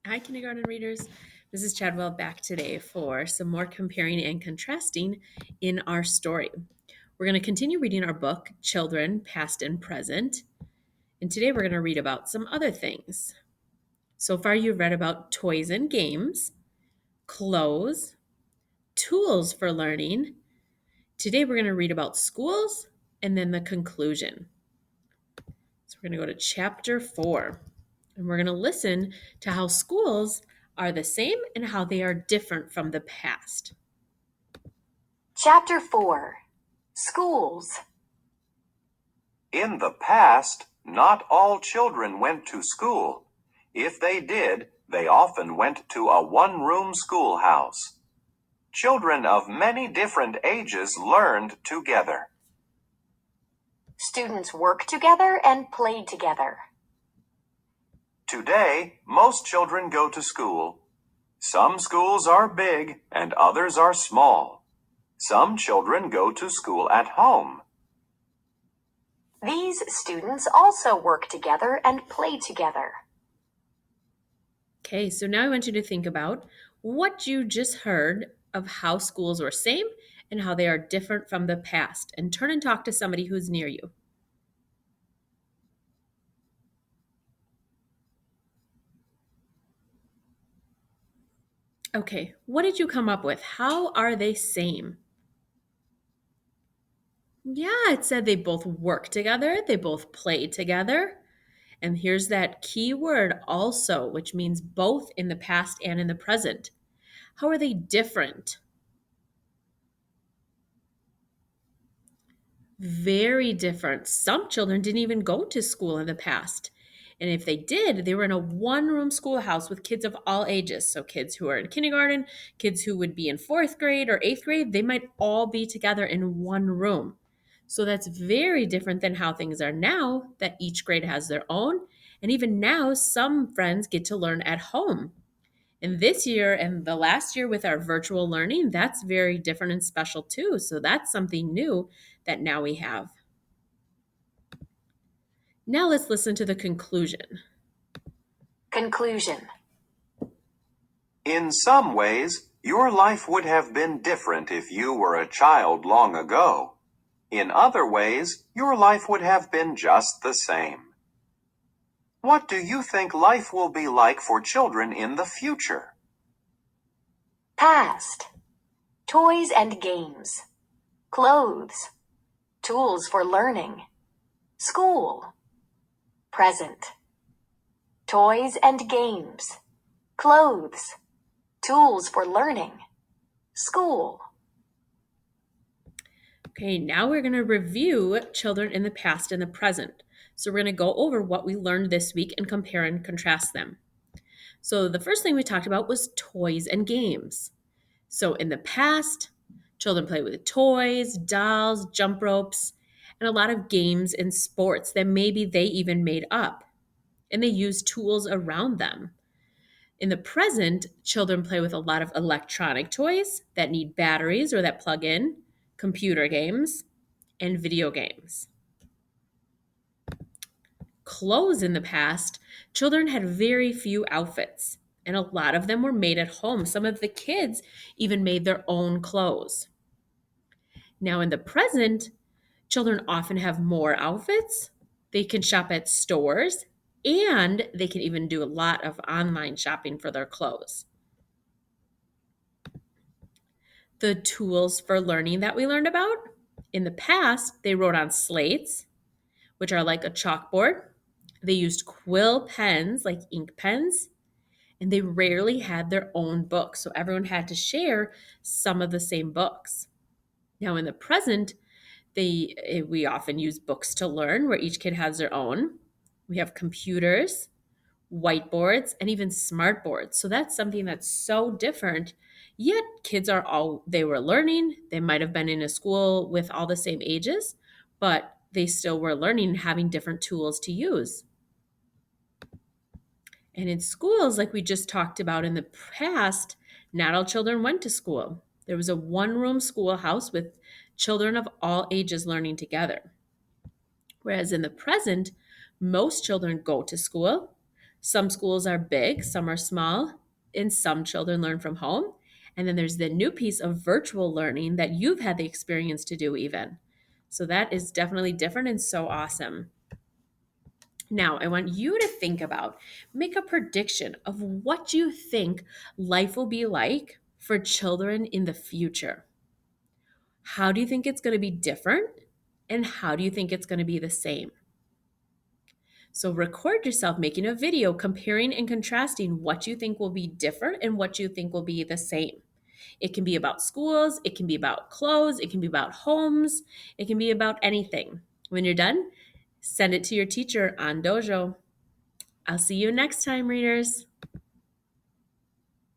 Hi, kindergarten readers. This is Chadwell back today for some more comparing and contrasting in our story. We're going to continue reading our book, Children, Past and Present. And today we're going to read about some other things. So far, you've read about toys and games, clothes, tools for learning. Today, we're going to read about schools and then the conclusion. So we're going to go to chapter 4. And we're going to listen to how schools are the same and how they are different from the past. Chapter 4 Schools. In the past, not all children went to school. If they did, they often went to a one-room schoolhouse. Children of many different ages learned together. Students worked together and played together. Today, most children go to school. Some schools are big and others are small. Some children go to school at home. These students also work together and play together. Okay, so now I want you to think about what you just heard of how schools were same and how they are different from the past. And turn and talk to somebody who's near you. Okay, what did you come up with? How are they same? Yeah, it said they both work together, they both play together. And here's that key word also, which means both in the past and in the present. How are they different? Very different. Some children didn't even go to school in the past. And if they did, they were in a one room schoolhouse with kids of all ages. So, kids who are in kindergarten, kids who would be in fourth grade or eighth grade, they might all be together in one room. So, that's very different than how things are now, that each grade has their own. And even now, some friends get to learn at home. And this year and the last year with our virtual learning, that's very different and special too. So that's something new that now we have. Now let's listen to the conclusion. Conclusion. In some ways, your life would have been different if you were a child long ago. In other ways, your life would have been just the same. What do you think life will be like for children in the future? Past. Toys and games. Clothes. Tools for learning. School. Present. Toys and games. Clothes. Tools for learning. School. Okay, now we're going to review children in the past and the present. So we're going to go over what we learned this week and compare and contrast them. So the first thing we talked about was toys and games. So in the past, children play with toys, dolls, jump ropes, and a lot of games and sports that maybe they even made up. And they use tools around them. In the present, children play with a lot of electronic toys that need batteries or that plug in, computer games, and video games. Clothes in the past, children had very few outfits, and a lot of them were made at home. Some of the kids even made their own clothes. Now, in the present, children often have more outfits. They can shop at stores, and they can even do a lot of online shopping for their clothes. The tools for learning that we learned about, in the past, they wrote on slates, which are like a chalkboard. They used quill pens, like ink pens, and they rarely had their own books. So everyone had to share some of the same books. Now, in the present, we often use books to learn, where each kid has their own. We have computers, whiteboards, and even smart boards. So that's something that's so different. Yet kids are all they were learning. They might have been in a school with all the same ages, but they still were learning and having different tools to use. And in schools, like we just talked about in the past, not all children went to school. There was a one room schoolhouse with children of all ages learning together. Whereas in the present, most children go to school. Some schools are big, some are small, and some children learn from home. And then there's the new piece of virtual learning that you've had the experience to do, even. So that is definitely different and so awesome. Now, I want you to think about, make a prediction of what you think life will be like for children in the future. How do you think it's going to be different? And how do you think it's going to be the same? So record yourself making a video comparing and contrasting what you think will be different and what you think will be the same. It can be about schools, it can be about clothes, it can be about homes, it can be about anything. When you're done, send it to your teacher on Dojo. I'll see you next time, readers.